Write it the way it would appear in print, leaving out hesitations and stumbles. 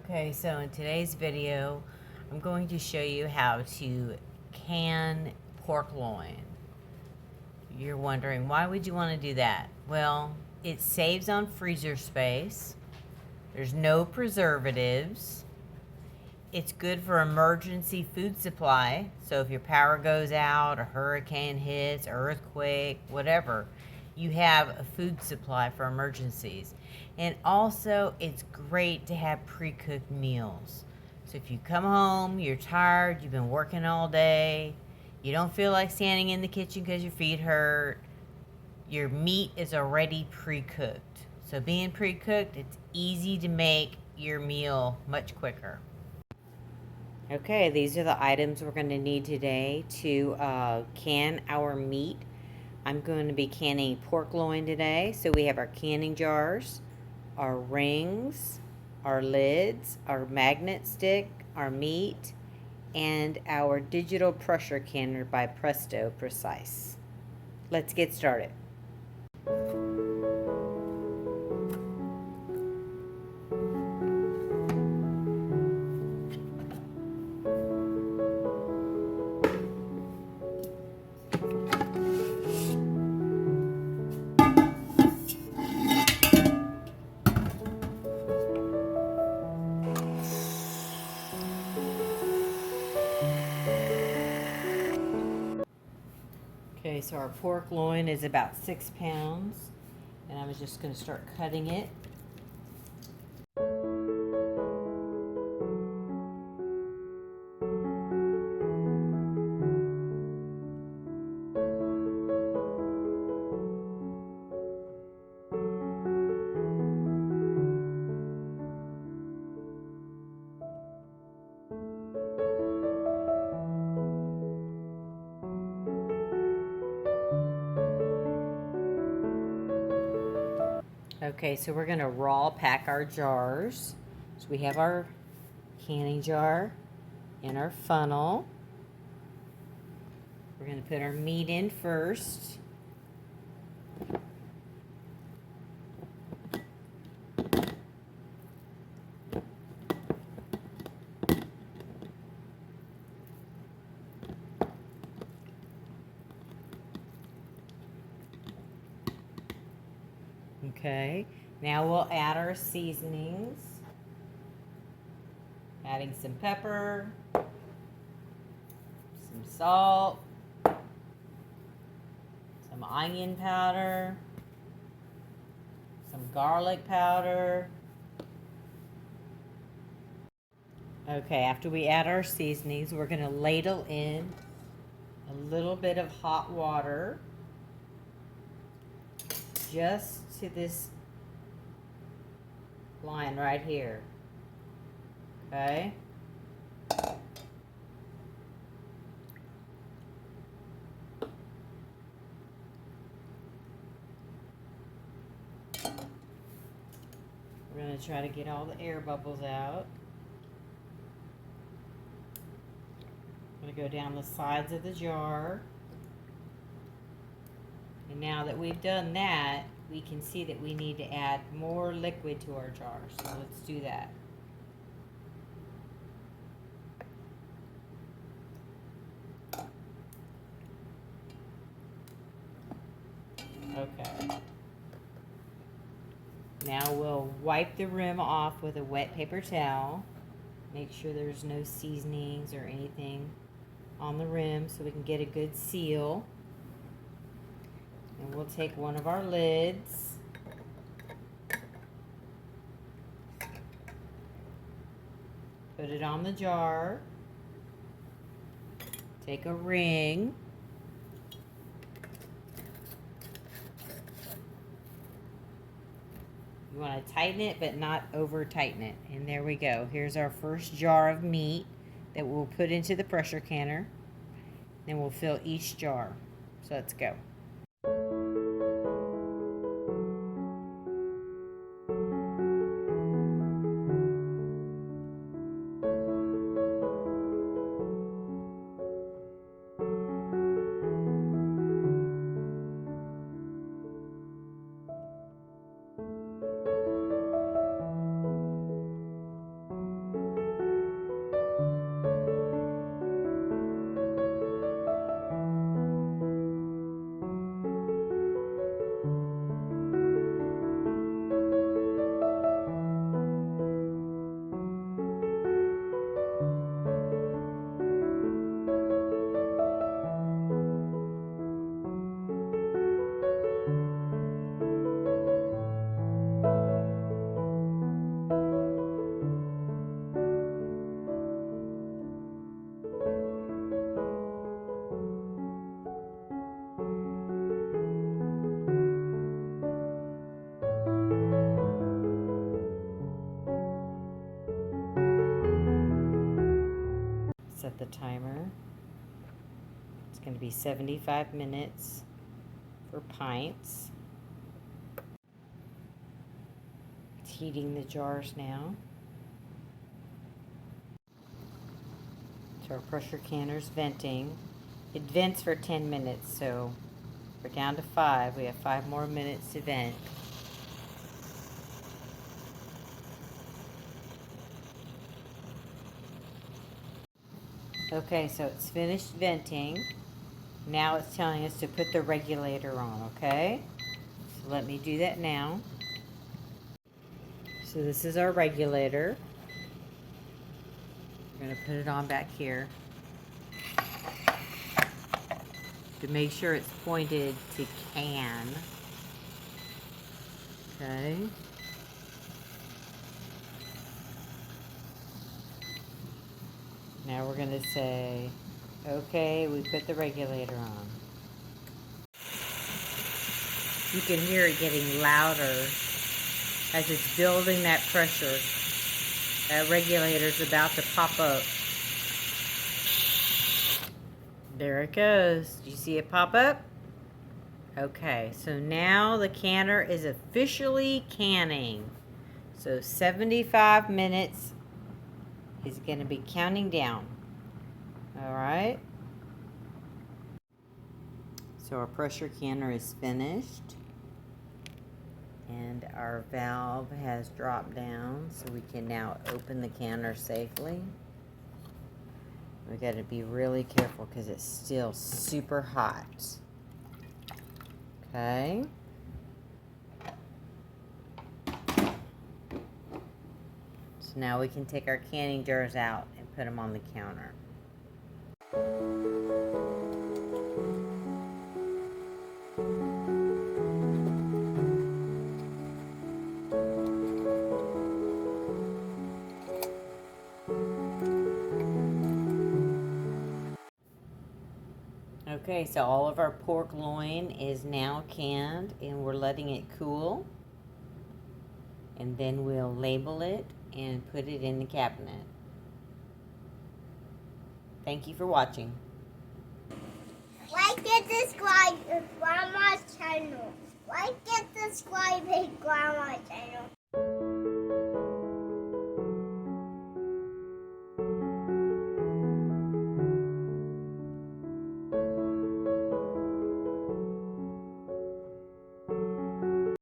Okay, so in today's video, I'm going to show you how to can pork loin. You're wondering, why would you want to do that? Well, it saves on freezer space. There's no preservatives. It's good for emergency food supply. So if your power goes out, a hurricane hits, earthquake, whatever, you have a food supply for emergencies. And also, it's great to have pre-cooked meals. So if you come home, you're tired, you've been working all day, you don't feel like standing in the kitchen because your feet hurt, your meat is already pre-cooked. So being pre-cooked, it's easy to make your meal much quicker. Okay, these are the items we're going to need today to can our meat. I'm going to be canning pork loin today. So we have our canning jars, our rings, our lids, our magnet stick, our meat, and our digital pressure canner by Presto Precise. Let's get started. Okay, so our pork loin is about 6 pounds, and I was just going to start cutting it. Okay, so we're going to raw pack our jars. So we have our canning jar and our funnel. We're going to put our meat in first. Okay, now we'll add our seasonings. Adding some pepper, some salt, some onion powder, some garlic powder. Okay, after we add our seasonings, we're going to ladle in a little bit of hot water just to this line right here. Okay. We're going to try to get all the air bubbles out. I'm going to go down the sides of the jar. And now that we've done that, we can see that we need to add more liquid to our jar. So let's do that. Okay. Now we'll wipe the rim off with a wet paper towel. Make sure there's no seasonings or anything on the rim so we can get a good seal. And we'll take one of our lids. Put it on the jar. Take a ring. You want to tighten it, but not over tighten it. And there we go. Here's our first jar of meat that we'll put into the pressure canner. Then we'll fill each jar. So let's go. the timer. It's going to be 75 minutes for pints. It's heating the jars now. So our pressure canner's venting. It vents for 10 minutes, so we're down to 5. We have 5 more minutes to vent. Okay, so it's finished venting. Now it's telling us to put the regulator on, okay? So let me do that now. So this is our regulator. We're going to put it on back here. To make sure it's pointed to can. Okay. Now we're going to say, okay, we put the regulator on. You can hear it getting louder as it's building that pressure. That regulator's about to pop up. There it goes. Do you see it pop up? Okay, so now the canner is officially canning. So 75 minutes is going to be counting down. All right. So our pressure canner is finished. And our valve has dropped down, so we can now open the canner safely. We got to be really careful because it's still super hot. Okay. So now we can take our canning jars out and put them on the counter. Okay, so all of our pork loin is now canned and we're letting it cool. And then we'll label it and put it in the cabinet. Thank you for watching. Like and subscribe to Grandma's channel. Like and subscribe to Grandma's channel.